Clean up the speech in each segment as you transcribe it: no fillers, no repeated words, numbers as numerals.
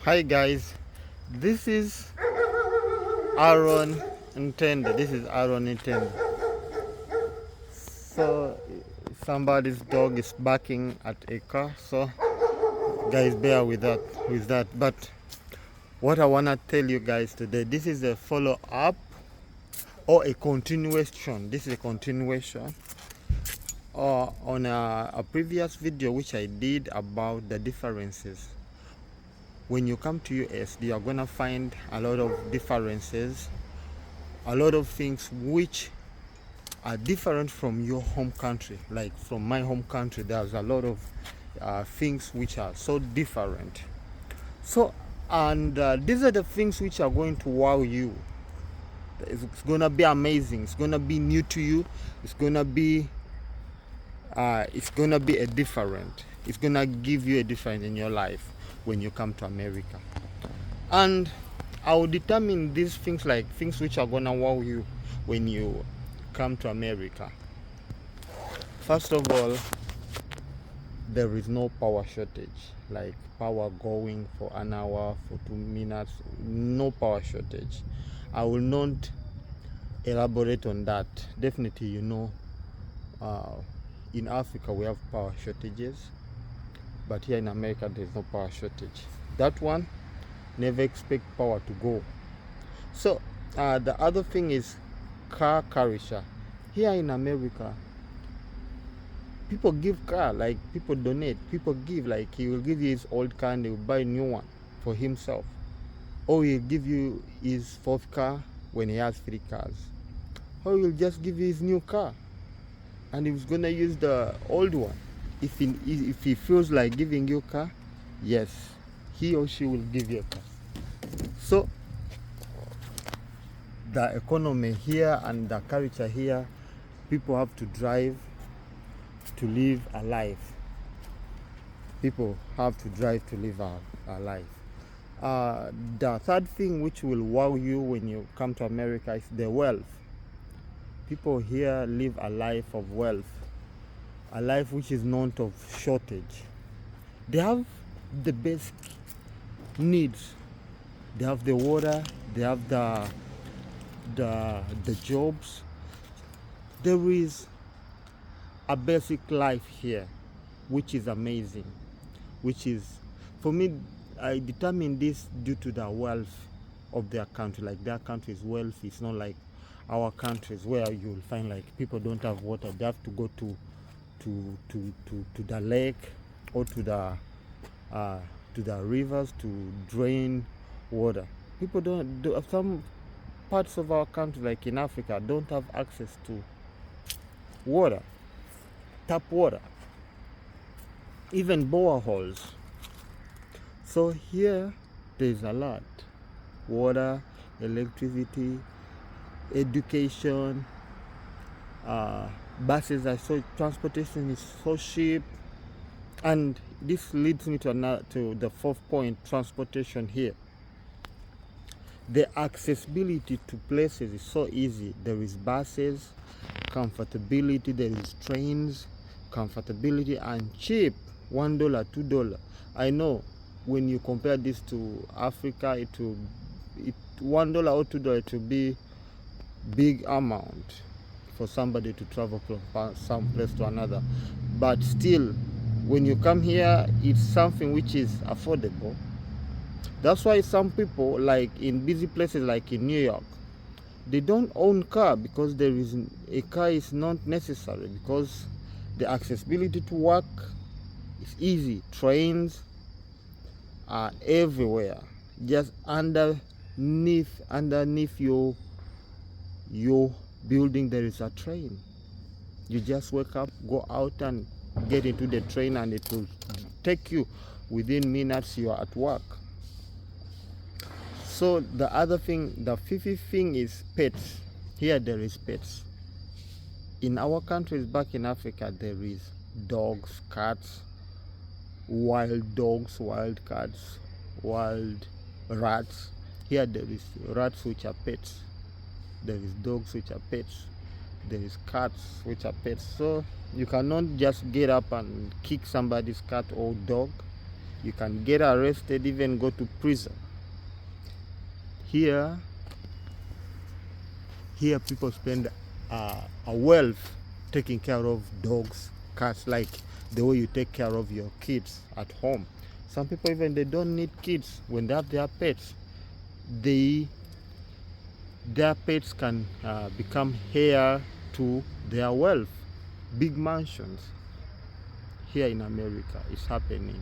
Hi guys, this is Aaron Ntende. This is Aaron Ntende. So somebody's dog is barking at a car. So guys, bear with that. But what I wanna tell you guys today, this is a follow up or a continuation. This is a continuation on a previous video which I did about the differences. When you come to US, you are gonna find a lot of differences, a lot of things which are different from your home country. Like from my home country, there's a lot of things which are so different. So, and these are the things which are going to wow you. It's gonna be amazing. It's gonna be new to you. It's gonna be a different. It's gonna give you a difference in your life when you come to America. And I will determine these things, like things which are gonna wow you when you come to America. First of all, there is no power shortage, like power going for an hour, for 2 minutes, no power shortage. I will not elaborate on that. Definitely, uh, in Africa we have power shortages, but here in America there's no power shortage. That one, never expect power to go. So the other thing is car carriage. Here in America, people give car, like people donate, people give, like he will give you his old car and he will buy a new one for himself, or he'll give you his fourth car when he has 3 cars, or he'll just give you his new car and he's gonna use the old one. If he feels like giving you a car, yes, he or she will give you a car. So the economy here and the culture here, people have to drive to live a life. People have to drive to live a life. The third thing which will wow you when you come to America is the wealth. People here live a life of wealth, a life which is not of shortage. They have the basic needs. They have the water. They have the jobs. There is a basic life here, which is amazing. Which is, for me, I determine this due to the wealth of their country. Like their country's wealth is not like our countries where you will find like people don't have water. They have to go to the lake or to the rivers to drain water. People don't do, some parts of our country, like in Africa, don't have access to water, tap water, even boreholes. So here there's a lot: water, electricity, education, buses are so, transportation is so cheap. And this leads me to the fourth point: transportation here. The accessibility to places is so easy. There is buses, comfortability, there is trains, comfortability, and cheap. $1, $2. I know when you compare this to Africa, $1 or $2 to be big amount for somebody to travel from some place to another. But still, when you come here, it's something which is affordable. That's why some people, like in busy places like in New York, they don't own car because a car is not necessary, because the accessibility to work is easy. Trains are everywhere. Just underneath your building there is a train. You just wake up, go out and get into the train, and it will take you within minutes. You are at work. So the other thing, the fifth thing is pets. Here there is pets. In our countries back in Africa, there is dogs, cats, wild dogs, wild cats, wild rats. Here there is rats which are pets. There is dogs which are pets. There is cats which are pets. So you cannot just get up and kick somebody's cat or dog. You can get arrested, even go to prison. Here people spend a wealth taking care of dogs, cats, like the way you take care of your kids at home. Some people, even they don't need kids. When they have their pets, their pets can become heir to their wealth. Big mansions here in America is happening.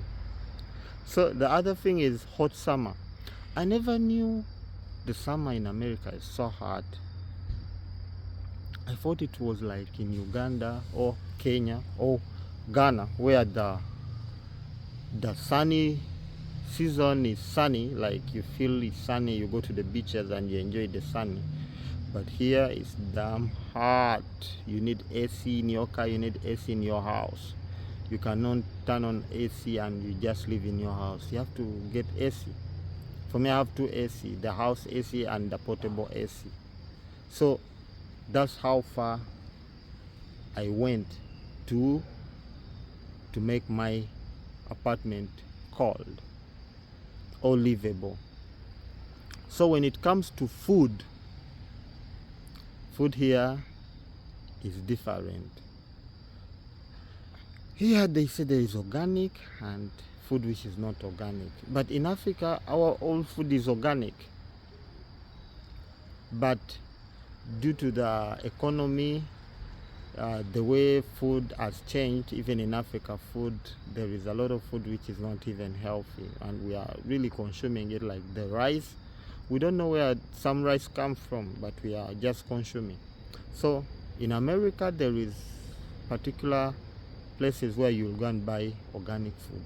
So the other thing is hot summer. I never knew the summer in America is so hot. I thought it was like in Uganda or Kenya or Ghana, where the sunny season is sunny, like you feel it's sunny, you go to the beaches and you enjoy the sun. But here it's damn hot. You need AC in your car, you need AC in your house. You cannot turn on AC and you just live in your house. You have to get AC. For me, I have two AC, the house AC and the portable AC. So that's how far I went to make my apartment cold or livable. So when it comes to food here is different. Here they say there is organic and food which is not organic. But in Africa, our own food is organic. But due to the economy, the way food has changed, even in Africa, there is a lot of food which is not even healthy, and we are really consuming it, like the rice. We don't know where some rice comes from, but we are just consuming. So in America, there is particular places where you will go and buy organic food.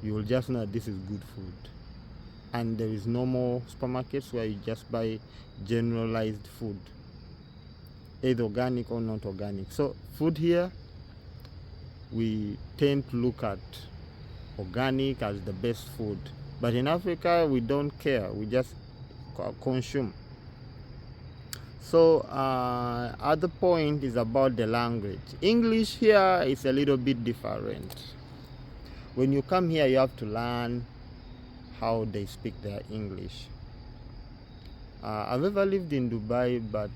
You will just know that this is good food. And there is normal supermarkets where you just buy generalized food, either organic or not organic. So food here, we tend to look at organic as the best food. But in Africa, we don't care. We just consume. So other point is about the language. English here is a little bit different. When you come here, you have to learn how they speak their English. I've ever lived in Dubai, but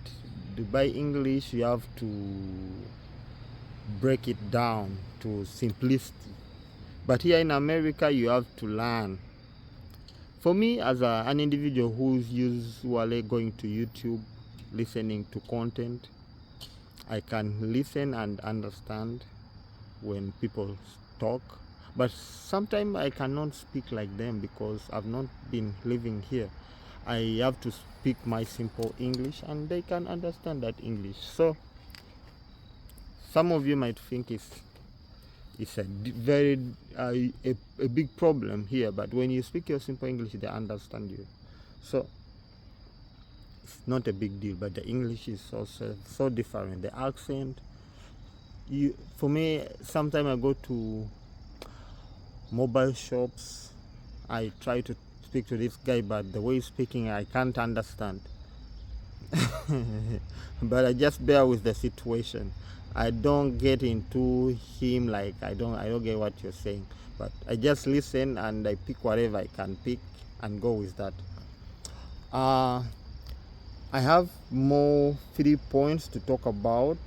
Dubai English, you have to break it down to simplicity. But here in America, you have to learn. For me, as an individual who's usually going to YouTube, listening to content, I can listen and understand when people talk. But sometimes I cannot speak like them because I've not been living here. I have to speak my simple English and they can understand that English. So some of you might think it's a very a big problem here, but when you speak your simple English, they understand you. So it's not a big deal, but the English is also so different. The accent, for me, sometimes I go to mobile shops, I try to speak to this guy, but the way he's speaking, I can't understand. But I just bear with the situation. I don't get into him, like I don't get what you're saying, but I just listen and I pick whatever I can pick and go with that. I have more 3 points to talk about.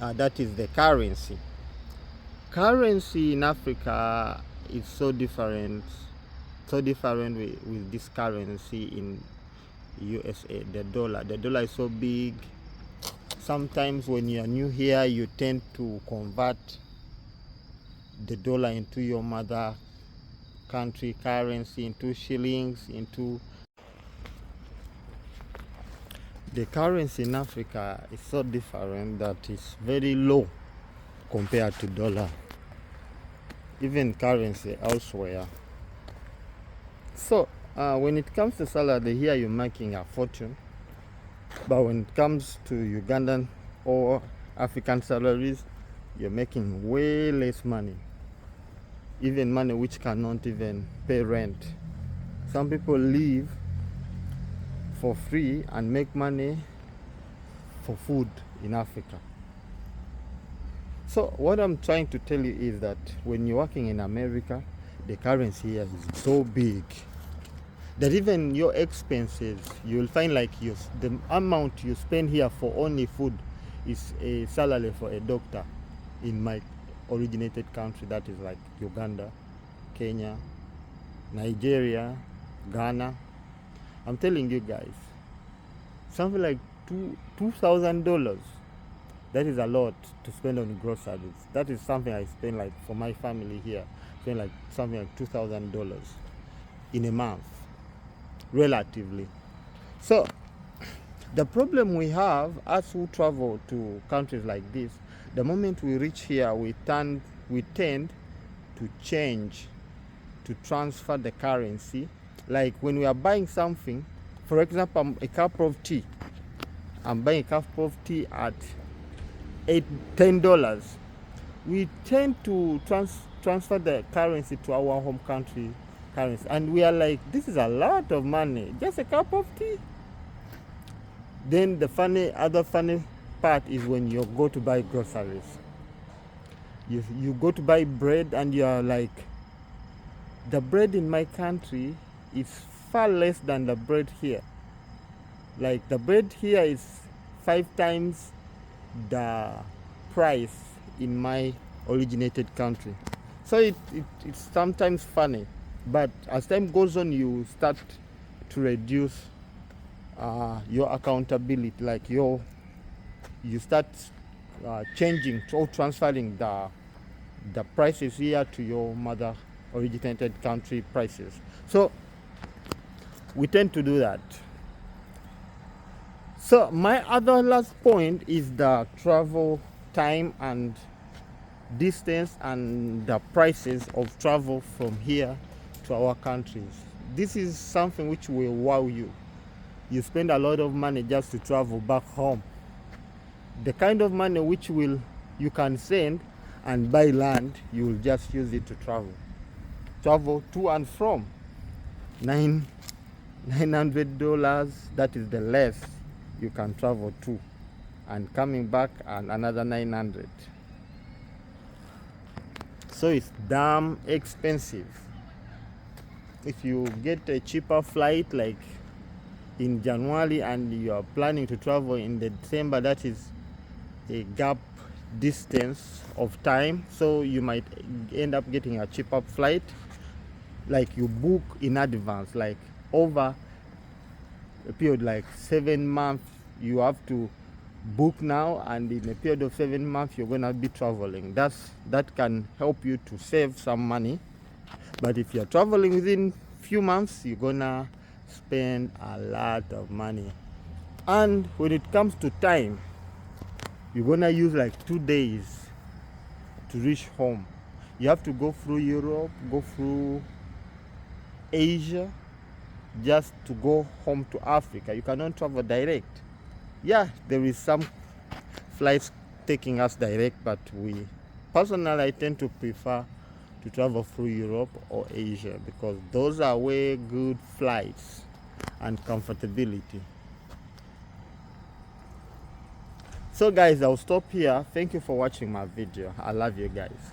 That is the currency. Currency in Africa is so different with this currency in USA. The dollar is so big. Sometimes when you are new here, you tend to convert the dollar into your mother country currency, into shillings, into the currency in Africa is so different that it's very low compared to dollar, even currency elsewhere. So when it comes to salary here, you're making a fortune, but when it comes to Ugandan or African salaries, you're making way less money, even money which cannot even pay rent. Some people live for free and make money for food in Africa. So what I'm trying to tell you is that when you're working in America, the currency here is so big that even your expenses, you'll find like the amount you spend here for only food is a salary for a doctor in my originated country, that is like Uganda, Kenya, Nigeria, Ghana. I'm telling you guys, something like $2,000. That is a lot to spend on groceries. That is something I spend like for my family here. Spend like something like $2,000 in a month, relatively. So the problem we have as who travel to countries like this, the moment we reach here, we tend to change, to transfer the currency. Like when we are buying something, for example, a cup of tea. I'm buying a cup of tea at $10. We tend to transfer the currency to our home country currency, and we are like, this is a lot of money, just a cup of tea. Then the other funny part is when you go to buy groceries. You go to buy bread and you are like, the bread in my country is far less than the bread here. Like the bread here is 5 times the price in my originated country. So it's sometimes funny, but as time goes on, you start to reduce your accountability. Like you start changing or transferring the prices here to your mother originated country prices. So we tend to do that. So my other last point is the travel time and distance and the prices of travel from here to our countries. This is something which will wow you. You spend a lot of money just to travel back home. The kind of money which you can send and buy land, you will just use it to travel to and from. $900, that is the less you can travel to, and coming back and another 900. So it's damn expensive. If you get a cheaper flight like in January and you are planning to travel in December, that is a gap distance of time, so you might end up getting a cheaper flight. Like you book in advance, like over a period like 7 months, you have to book now, and in a period of 7 months you're gonna be traveling. That can help you to save some money. But if you're traveling within few months, you're gonna spend a lot of money. And when it comes to time, you're gonna use like 2 days to reach home. You have to go through Europe, go through Asia, just to go home to Africa. You cannot travel direct. Yeah, there is some flights taking us direct, but personally, I tend to prefer to travel through Europe or Asia because those are way good flights and comfortability. So guys, I'll stop here. Thank you for watching my video. I love you guys.